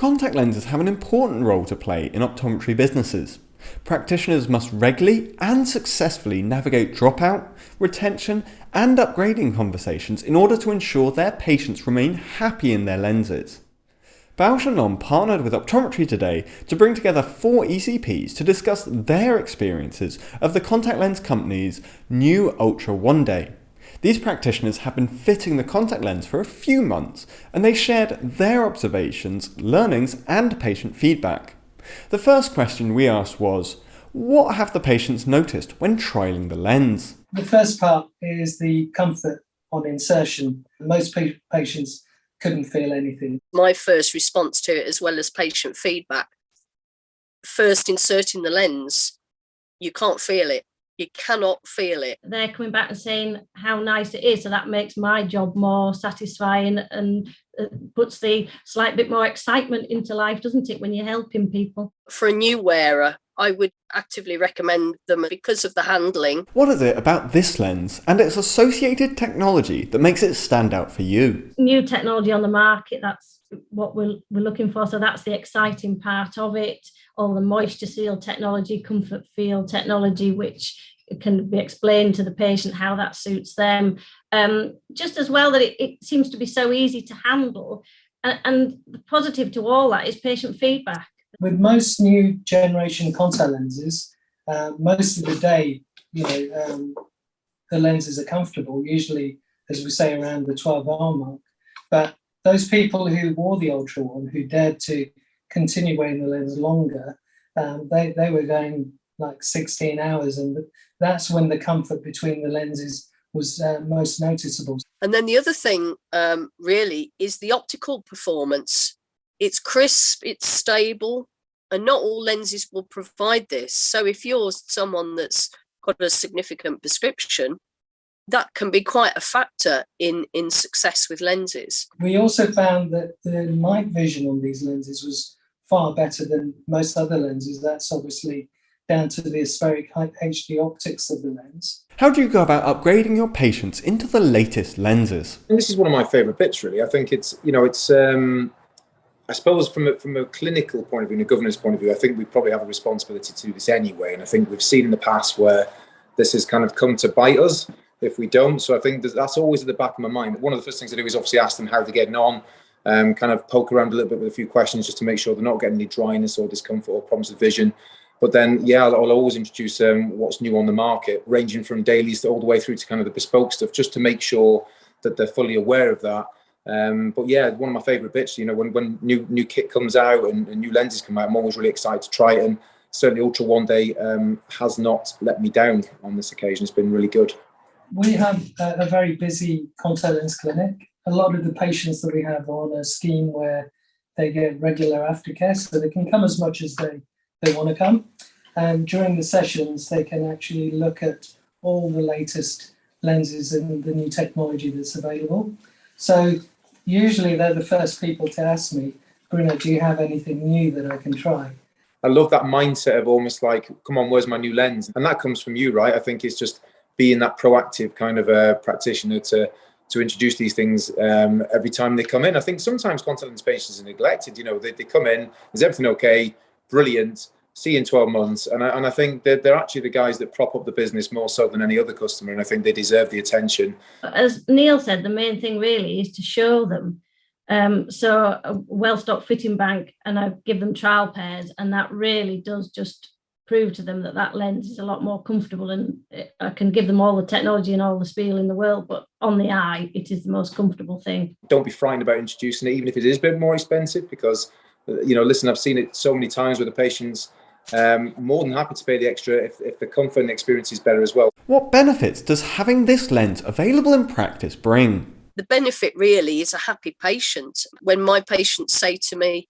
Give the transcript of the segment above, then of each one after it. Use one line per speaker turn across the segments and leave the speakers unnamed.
Contact lenses have an important role to play in optometry businesses. Practitioners must regularly and successfully navigate dropout, retention and upgrading conversations in order to ensure their patients remain happy in their lenses. Bausch Lomb partnered with Optometry today to bring together 4 ECPs to discuss their experiences of the contact lens company's new Ultra One Day. These practitioners have been fitting the contact lens for a few months, and they shared their observations, learnings and patient feedback. The first question we asked was, what have the patients noticed when trialling the lens?
The first part is the comfort on insertion. Most patients couldn't feel anything.
My first response to it, as well as patient feedback, first inserting the lens, you can't feel it. You cannot feel it.
They're coming back and saying how nice it is, so that makes my job more satisfying and puts the slight bit more excitement into life, doesn't it, when you're helping people?
For a new wearer, I would actively recommend them because of the handling.
What is it about this lens and its associated technology that makes it stand out for you?
New technology on the market, that's what we're looking for, so that's the exciting part of it. All the moisture seal technology, comfort feel technology, which can be explained to the patient how that suits them. Just as well that it seems to be so easy to handle. And the positive to all that is patient feedback.
With most new generation contact lenses, most of the day, the lenses are comfortable, usually, as we say, around the 12-hour mark. But those people who wore the Ultra One, who dared to continue wearing the lens longer, they were going like 16 hours, and that's when the comfort between the lenses was most noticeable.
And then the other thing really is the optical performance. It's crisp, it's stable, and not all lenses will provide this. So if you're someone that's got a significant prescription, that can be quite a factor in success with lenses.
We also found that the night vision on these lenses was far better than most other lenses. That's obviously down to the aspheric HD optics of the lens.
How do you go about upgrading your patients into the latest lenses?
And this is one of my favourite bits, really. I think it's I suppose from a clinical point of view and a governance point of view, I think we probably have a responsibility to do this anyway. And I think we've seen in the past where this has kind of come to bite us if we don't. So I think that's always at the back of my mind. One of the first things I do is obviously ask them how they're getting on, kind of poke around a little bit with a few questions just to make sure they're not getting any dryness or discomfort or problems with vision. But then, I'll always introduce what's new on the market, ranging from dailies all the way through to kind of the bespoke stuff, just to make sure that they're fully aware of that. But one of my favourite bits, when new kit comes out and new lenses come out, I'm always really excited to try it. And certainly Ultra One Day has not let me down on this occasion. It's been really good.
We have a very busy contact lens clinic. A lot of the patients that we have are on a scheme where they get regular aftercare, so they can come as much as they want to come. And during the sessions, they can actually look at all the latest lenses and the new technology that's available. So usually they're the first people to ask me, Bruno, do you have anything new that I can try?
I love that mindset of almost like, come on, where's my new lens? And that comes from you, right? I think it's just being that proactive kind of a practitioner to introduce these things every time they come in. I think sometimes contact lens patients are neglected. They come in, is everything okay? Brilliant. See you in 12 months. And I think they're actually the guys that prop up the business more so than any other customer. And I think they deserve the attention.
As Neil said, the main thing really is to show them. So a well-stocked fitting bank, and I give them trial pairs, and that really does just prove to them that lens is a lot more comfortable, and I can give them all the technology and all the spiel in the world, but on the eye, it is the most comfortable thing.
Don't be frightened about introducing it, even if it is a bit more expensive, because, listen, I've seen it so many times with the patients. More than happy to pay the extra if the comfort and experience is better as well.
What benefits does having this lens available in practice bring?
The benefit really is a happy patient. When my patients say to me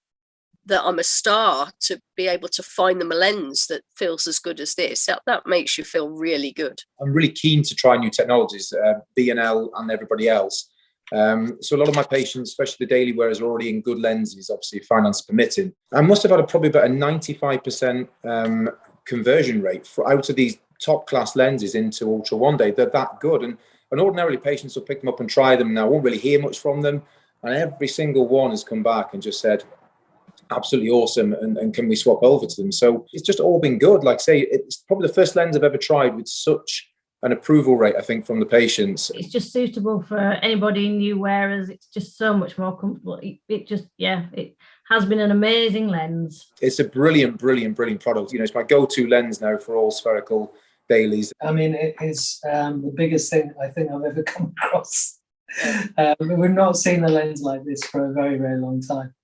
that I'm a star, to be able to find them a lens that feels as good as this, that makes you feel really good. I'm
really keen to try new technologies, B&L and everybody else. So a lot of my patients, especially the daily wearers, are already in good lenses, obviously finance permitting. I must have had probably about a 95% conversion rate out of these top class lenses into Ultra One Day. They're that good. And ordinarily patients will pick them up and try them. Now I won't really hear much from them. And every single one has come back and just said, absolutely awesome, and can we swap over to them? So it's just all been good. Like I say, it's probably the first lens I've ever tried with such an approval rate, I think, from the patients.
It's just suitable for anybody new wearers. It's just so much more comfortable. It has been an amazing lens.
It's a brilliant product. You know, it's my go-to lens now for all spherical dailies.
I mean, it is the biggest thing I think I've ever come across. We've not seen a lens like this for a very, very long time.